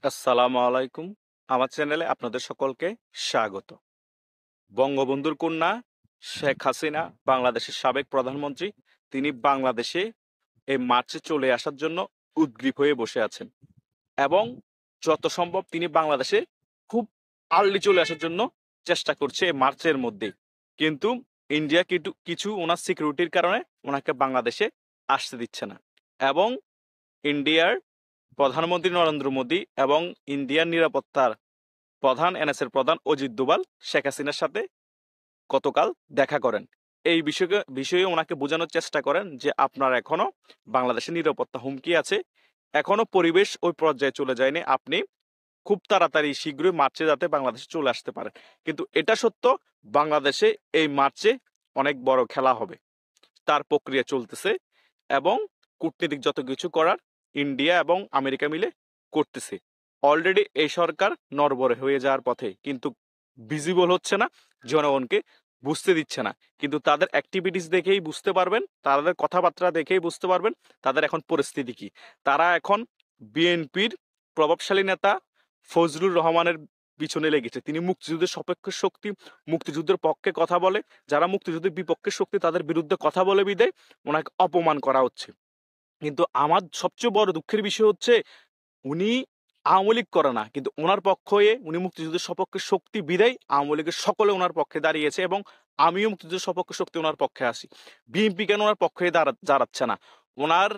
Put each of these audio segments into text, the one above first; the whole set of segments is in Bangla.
আসসালামু আলাইকুম। আমার চ্যানেলে আপনাদের সকলকে স্বাগত। বঙ্গবন্ধুর কন্যা শেখ হাসিনা, বাংলাদেশের সাবেক প্রধানমন্ত্রী, তিনি বাংলাদেশে এই মার্চে চলে আসার জন্য উদগ্রীব হয়ে বসে আছেন এবং যত সম্ভব তিনি বাংলাদেশে খুব আর্লি চলে আসার জন্য চেষ্টা করছে এই মার্চের মধ্যেই। কিন্তু ইন্ডিয়া কিছু ওনার সিকিউরিটির কারণে ওনাকে বাংলাদেশে আসতে দিচ্ছে না এবং ইন্ডিয়ার প্রধানমন্ত্রী নরেন্দ্র মোদী এবং ইন্ডিয়ার নিরাপত্তার প্রধান এনএসএর প্রধান অজিত দোভাল শেখ হাসিনার সাথে গতকাল দেখা করেন। এই বিষয়ে ওনাকে বোঝানোর চেষ্টা করেন যে আপনার এখনো বাংলাদেশের নিরাপত্তা হুমকি আছে, এখনো পরিবেশ ওই পর্যায়ে চলে যায়নি, আপনি খুব তাড়াতাড়ি শীঘ্রই মার্চে যাতে বাংলাদেশে চলে আসতে পারেন। কিন্তু এটা সত্য, বাংলাদেশে এই মার্চে অনেক বড় খেলা হবে, তার প্রক্রিয়া চলতেছে এবং কূটনীতিক যত কিছু করার ইন্ডিয়া এবং আমেরিকা মিলে করতেছে। অলরেডি এই সরকার নড়বড়ে হয়ে যাওয়ার পথে, কিন্তু ভিজিবল হচ্ছে না, জনগণকে বুঝতে দিচ্ছে না। কিন্তু তাদের অ্যাক্টিভিটিস দেখেই বুঝতে পারবেন, তাদের কথাবার্তা দেখেই বুঝতে পারবেন তাদের এখন পরিস্থিতি কি। তারা এখন বিএনপির প্রভাবশালী নেতা ফজলুর রহমানের পিছনে লেগেছে। তিনি মুক্তিযুদ্ধের সপক্ষে শক্তি, মুক্তিযুদ্ধের পক্ষে কথা বলে, যারা মুক্তিযুদ্ধের বিপক্ষে শক্তি তাদের বিরুদ্ধে কথা বলে বিদায় ওনাকে অপমান করা হচ্ছে। কিন্তু আমার সবচেয়ে বড় দুঃখের বিষয় হচ্ছে উনি আওয়ামী লীগ করে না, কিন্তু ওনার পক্ষ হয়ে উনি মুক্তিযুদ্ধের সপক্ষে শক্তি বিদায় আওয়ামী লীগের সকলে ওনার পক্ষে দাঁড়িয়েছে এবং আমিও মুক্তিযুদ্ধের সপক্ষে শক্তি ওনার পক্ষে আসি। বিএনপি কেন ওনার পক্ষে দাঁড়াচ্ছে না? ওনার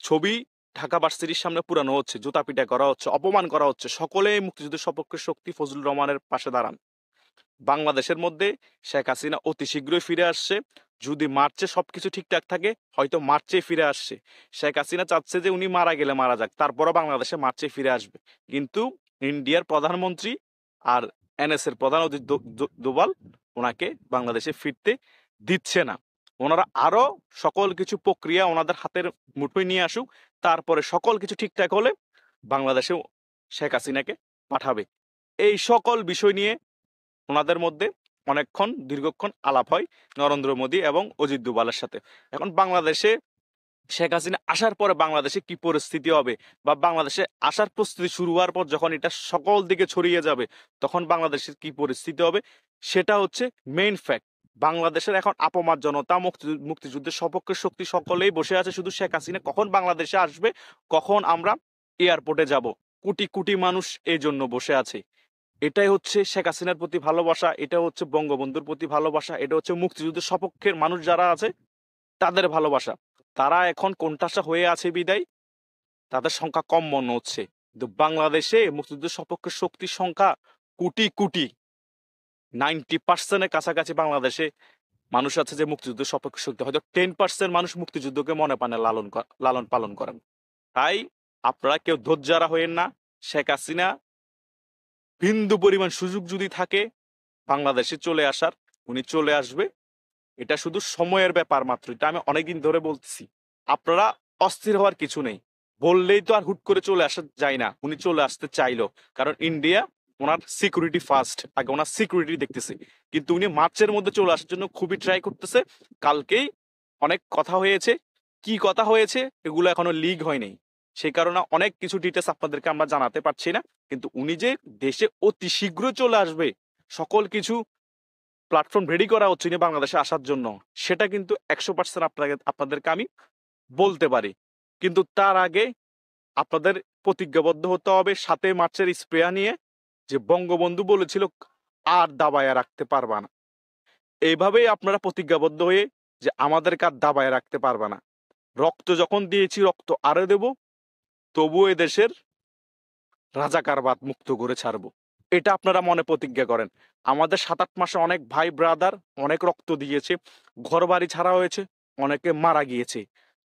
ছবি ঢাকা ভার্সিটির সামনে পুরানো হচ্ছে, জুতা পিটা করা হচ্ছে, অপমান করা হচ্ছে। সকলে মুক্তিযুদ্ধের সপক্ষে শক্তি ফজলুর রহমানের পাশে দাঁড়ান। বাংলাদেশের মধ্যে শেখ হাসিনা অতি শীঘ্রই ফিরে আসছে। যদি মার্চে সবকিছু ঠিকঠাক থাকে হয়তো মার্চেই ফিরে আসছে। শেখ হাসিনা চাচ্ছে যে উনি মারা গেলে মারা যাক, তারপরও বাংলাদেশে মার্চে ফিরে আসবে। কিন্তু ইন্ডিয়ার প্রধানমন্ত্রী আর এনএসএর প্রধান অজিত দোভাল ওনাকে বাংলাদেশে ফিরতে দিচ্ছে না। ওনারা আরো সকল কিছু প্রক্রিয়া ওনাদের হাতের মুঠোয় নিয়ে আসুক, তারপরে সকল কিছু ঠিকঠাক হলে বাংলাদেশে শেখ হাসিনাকে পাঠাবে। এই সকল বিষয় নিয়ে ওনাদের মধ্যে অনেকক্ষণ দীর্ঘক্ষণ আলাপ হয় নরেন্দ্র মোদী এবং অজিত দোভালের সাথে। এখন বাংলাদেশে শেখ হাসিনা আসার পরে বাংলাদেশে কি পরিস্থিতি হবে, বা বাংলাদেশে আসার প্রস্তুতি শুরু হওয়ার পর যখন এটা সকল দিকে ছড়িয়ে যাবে তখন বাংলাদেশের কি পরিস্থিতি হবে, সেটা হচ্ছে মেইন ফ্যাক্ট। বাংলাদেশের এখন আপামর জনতা, মুক্তিযুদ্ধের সপক্ষে শক্তি সকলেই বসে আছে, শুধু শেখ হাসিনা কখন বাংলাদেশে আসবে, কখন আমরা এয়ারপোর্টে যাব। কোটি কোটি মানুষ এই জন্য বসে আছে। এটাই হচ্ছে শেখ হাসিনার প্রতি ভালোবাসা, এটা হচ্ছে বঙ্গবন্ধুর প্রতি ভালোবাসা, এটা হচ্ছে মুক্তিযুদ্ধের সপক্ষের মানুষ যারা আছে তাদের ভালোবাসা। তারা এখন কোণঠাসা হয়ে আছে বিদায় তাদের সংখ্যা কম মনে হচ্ছে, কিন্তু বাংলাদেশে মুক্তিযুদ্ধের সপক্ষে শক্তির সংখ্যা কোটি কোটি। 90% কাছাকাছি বাংলাদেশে মানুষ আছে যে মুক্তিযুদ্ধের সপক্ষে শক্তি। হয়তো 10% মানুষ মুক্তিযুদ্ধকে মনে প্রাণে লালন পালন করেন। তাই আপনারা কেউ ধৈর্যহারা হয়েন না। শেখ হাসিনা বিন্দু পরিমাণ সুযোগ যদি থাকে বাংলাদেশে চলে আসার, উনি চলে আসবে। এটা শুধু সময়ের ব্যাপার মাত্র। এটা আমি অনেকদিন ধরে বলতেছি। আপনারা অস্থির হওয়ার কিছু নেই। বললেই তো আর হুট করে চলে আসা যায় না। উনি চলে আসতে চাইলো, কারণ ইন্ডিয়া ওনার সিকিউরিটি ফার্স্ট, আগে ওনার সিকিউরিটি দেখতেছে। কিন্তু উনি মার্চের মধ্যে চলে আসার জন্য খুবই ট্রাই করতেছে। কালকেই অনেক কথা হয়েছে। কি কথা হয়েছে এগুলো এখনো লিক হয়নি, সেই কারণে অনেক কিছু ডিটেলস আপনাদেরকে আমরা জানাতে পারছি না। কিন্তু উনি যে দেশে অতি শীঘ্র চলে আসবে, সকল কিছু প্ল্যাটফর্ম রেডি করা হচ্ছে না বাংলাদেশে আসার জন্য, সেটা কিন্তু 100% আপনাদেরকে আমি বলতে পারি। কিন্তু তার আগে আপনাদের প্রতিজ্ঞাবদ্ধ হতে হবে 7 মার্চের স্প্রেয়া নিয়ে, যে বঙ্গবন্ধু বলেছিল আর দাবায়া রাখতে পারবা না। এইভাবেই আপনারা প্রতিজ্ঞাবদ্ধ হয়ে যে আমাদেরকে আর দাবায় রাখতে পারবা না। রক্ত যখন দিয়েছি রক্ত আরো দেব, তবুও এদেশের রাজাকারবাদ মুক্ত করে ছাড়বো। এটা আপনারা মনে প্রতিজ্ঞা করেন। আমাদের 7-8 মাসে অনেক ভাই ব্রাদার অনেক রক্ত দিয়েছে, ঘরবাড়ি ছাড়া হয়েছে, অনেকে মারা গিয়েছে।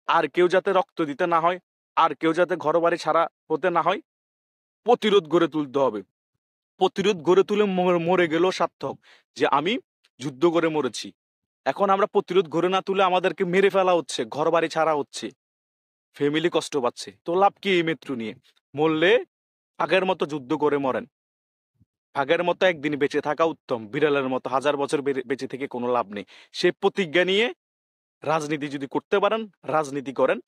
আর কেউ যাতে রক্ত দিতে না হয়, আর কেউ যাতে ঘরবাড়ি ছাড়া হতে না হয়, প্রতিরোধ গড়ে তুলতে হবে। প্রতিরোধ গড়ে তুলে মরে গেলেও সার্থক যে আমি যুদ্ধ করে মরেছি। এখন আমরা প্রতিরোধ গড়ে না তুলে আমাদেরকে মেরে ফেলা হচ্ছে, ঘরবাড়ি ছাড়া হচ্ছে, ফ্যামিলি কষ্ট পাচ্ছে। তো লাভ কি এই মৃত্যু নিয়ে? মরলে আগের মতো যুদ্ধ করে মরেন। ভাগের মতো একদিন বেঁচে থাকা উত্তম, বিড়ালের মতো হাজার বছর বেঁচে থেকে কোনো লাভ নেই। সে প্রতিজ্ঞা নিয়ে রাজনীতি যদি করতে পারেন, রাজনীতি করেন।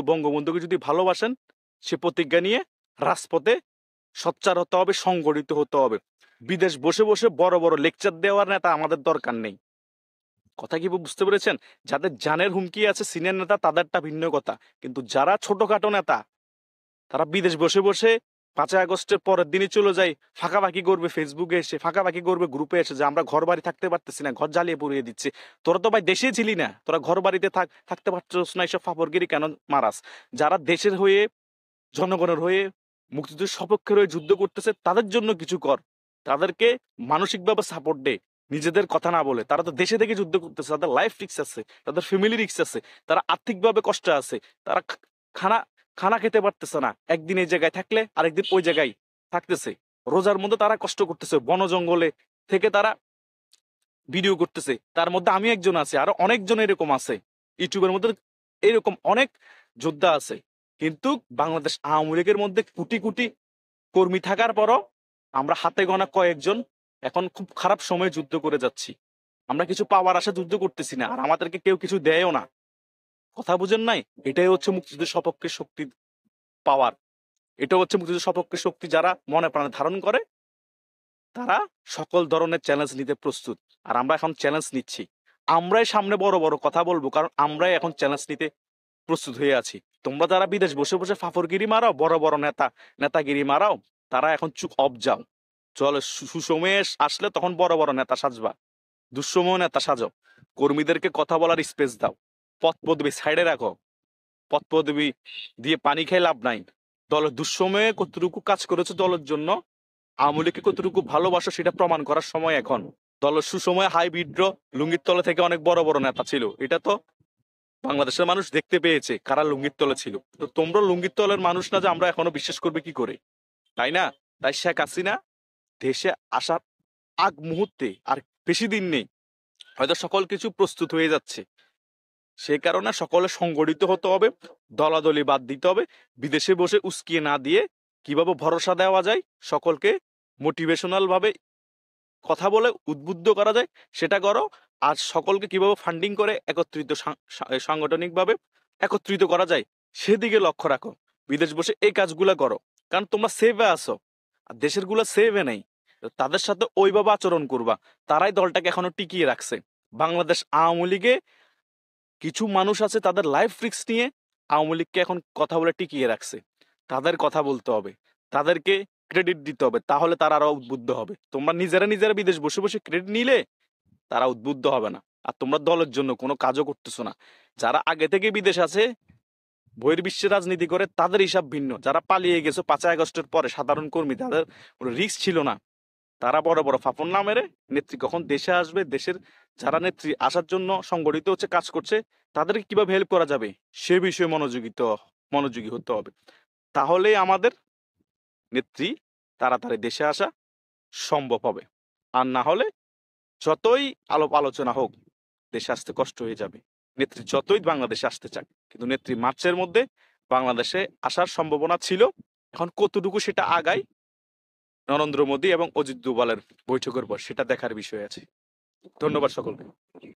বঙ্গবন্ধুকে যদি ভালোবাসেন, সে প্রতিজ্ঞা নিয়ে রাজপথে সোচ্চার হতে হবে, সংগঠিত হতে হবে। বিদেশ বসে বসে বড় বড় লেকচার দেওয়ার নেতা আমাদের দরকার নেই। কথা কি বুঝতে পেরেছেন? যাদের জানের হুমকি আছে সিনিয়র নেতা তাদেরটা ভিন্ন কথা, কিন্তু যারা ছোটখাটো নেতা তারা বিদেশ বসে বসে 5ই আগস্টের পরের দিনই চলে যায়, ফাঁকাফাঁকি করবে ফেসবুকে এসে, ফাঁকাফাঁকি করবে গ্রুপে এসে যে আমরা ঘর বাড়ি থাকতে পারতেছি না, ঘর জ্বালিয়ে পুড়িয়ে দিচ্ছে। তোরা তো ভাই দেশেই ছিলি না, তোরা ঘর বাড়িতে থাকতে পারছিস না, এসব ফাপড়গিরি কেন মারাস? যারা দেশের হয়ে, জনগণের হয়ে, মুক্তিযুদ্ধের সপক্ষের হয়ে যুদ্ধ করতেছে তাদের জন্য কিছু কর, তাদেরকে মানসিকভাবে সাপোর্ট দে। নিজেদের কথা না বলে, তারা তো দেশে থেকে যুদ্ধ করতেছে, তাদের লাইফ রিস্ক আছে, তাদের ফ্যামিলি রিস্ক আছে, তারা আর্থিকভাবে কষ্ট আছে, তারা খানা খানা খেতে পারতেছে না, একদিন এই জায়গায় থাকলে আরেকদিন ওই জায়গায় থাকতেছে। রোজার মধ্যে তারা কষ্ট করতেছে, বন জঙ্গলে থেকে তারা ভিডিও করতেছে। তার মধ্যে আমি একজন আছি, আরো অনেকজন এরকম আছে, ইউটিউবের মধ্যে এরকম অনেক যোদ্ধা আছে। কিন্তু বাংলাদেশ আওয়ামী লীগের মধ্যে কোটি কোটি কর্মী থাকার পরও আমরা হাতে গোনা কয়েকজন এখন খুব খারাপ সময়ে যুদ্ধ করে যাচ্ছি। আমরা কিছু পাওয়ার আশা যুদ্ধ করতেছি না, আর আমাদেরকে কেউ কিছু দেয়ও না। কথা বুঝেন নাই? এটাই হচ্ছে মুক্তিযুদ্ধের সপক্ষে শক্তি পাওয়ার। এটা হচ্ছে মুক্তিযুদ্ধের সপক্ষে শক্তি, যারা মনে প্রাণে ধারণ করে তারা সকল ধরনের চ্যালেঞ্জ নিতে প্রস্তুত। আর আমরা এখন চ্যালেঞ্জ নিচ্ছি, আমরাই সামনে বড় বড় কথা বলবো, কারণ আমরাই এখন চ্যালেঞ্জ নিতে প্রস্তুত হয়ে আছি। তোমরা যারা বিদেশ বসে বসে ফাফরগিরি মারাও, বড় বড় নেতাগিরি মারাও, তারা এখন চুপ অফ যাও। চলো, সুসময়ে আসলে তখন বড় বড় নেতা সাজবা, দুঃসময় নেতা সাজো। কর্মীদেরকে কথা বলার স্পেস দাও, পদ পদবি সাইডে রাখো। পদ পদবি দিয়ে পানি খেয়ে লাভ নাই। দলের দুঃসময়ে কতটুকু কাজ করেছে দলের জন্য, আওয়ামী লীগকে কতটুকু ভালোবাসো সেটা প্রমাণ করার সময় এখন। দলের সুসময়ে হাই বিদ্রোহ, লুঙ্গির তলে থেকে অনেক বড় বড় নেতা ছিল, এটা তো বাংলাদেশের মানুষ দেখতে পেয়েছে কারা লুঙ্গির তলে ছিল। তো তোমরা লুঙ্গির তলের মানুষ না যে আমরা এখনো বিশ্বাস করবে কি করে, তাই না? তাই শেখ হাসিনা দেশে আসার আগ মুহূর্তে আর বেশি দিন নেই, হয়তো সকল কিছু প্রস্তুত হয়ে যাচ্ছে। সেই কারণে সকলে সংগঠিত হতে হবে, দলাদলি বাদ দিতে হবে। বিদেশে বসে উস্কিয়ে না দিয়ে কিভাবে ভরসা দেওয়া যায়, সকলকে মোটিভেশনাল ভাবে কথা বলে উদ্বুদ্ধ করা যায় সেটা করো। আর সকলকে কিভাবে ফান্ডিং করে একত্রিত সাংগঠনিকভাবে একত্রিত করা যায় সেদিকে লক্ষ্য রাখো। বিদেশ বসে এই কাজগুলা করো, কারণ তোমরা সেভে আসো, আর দেশের গুলা সেভে নেই। তাদের সাথে ওইভাবে আচরণ করবা, তারাই দলটাকে এখনো টিকিয়ে রাখছে। বাংলাদেশ আওয়ামী লীগে কিছু মানুষ আছে তাদের লাইফ রিস্ক নিয়ে আওয়ামী লীগকে এখন কথা বলে টিকিয়ে রাখছে। তাদের কথা বলতে হবে, তাদেরকে ক্রেডিট দিতে হবে, তাহলে তারা আরো উদ্বুদ্ধ হবে। তোমরা নিজেরা বিদেশ বসে বসে ক্রেডিট নিলে তারা উদ্বুদ্ধ হবে না। আর তোমরা দলের জন্য কোনো কাজও করতেছো না। যারা আগে থেকে বিদেশ আছে, বহির্বিশ্বে রাজনীতি করে, তাদের হিসাব ভিন্ন। যারা পালিয়ে গেছে 5ই আগস্টের পরে, সাধারণ কর্মী, তাদের কোনো রিস্ক ছিল না, তারা বড় বড় ফাফন না মেরে নেত্রী কখন দেশে আসবে, দেশের যারা নেত্রী আসার জন্য সংগঠিত হচ্ছে, কাজ করছে, তাদেরকে কিভাবে হেল্প করা যাবে সে বিষয়ে মনোযোগী হতে হবে। তাহলেই আমাদের নেত্রী তাড়াতাড়ি দেশে আসা সম্ভব হবে। আর না হলে যতই আলোচনা হোক, দেশে আসতে কষ্ট হয়ে যাবে। নেত্রী যতই বাংলাদেশে আসতে চাক, কিন্তু নেত্রী মার্চের মধ্যে বাংলাদেশে আসার সম্ভাবনা ছিল। এখন কতটুকু সেটা আগায় নরেন্দ্র মোদী এবং অজিত দোভালের বৈঠকের পর সেটা দেখার বিষয় আছে। ধন্যবাদ সকলকে।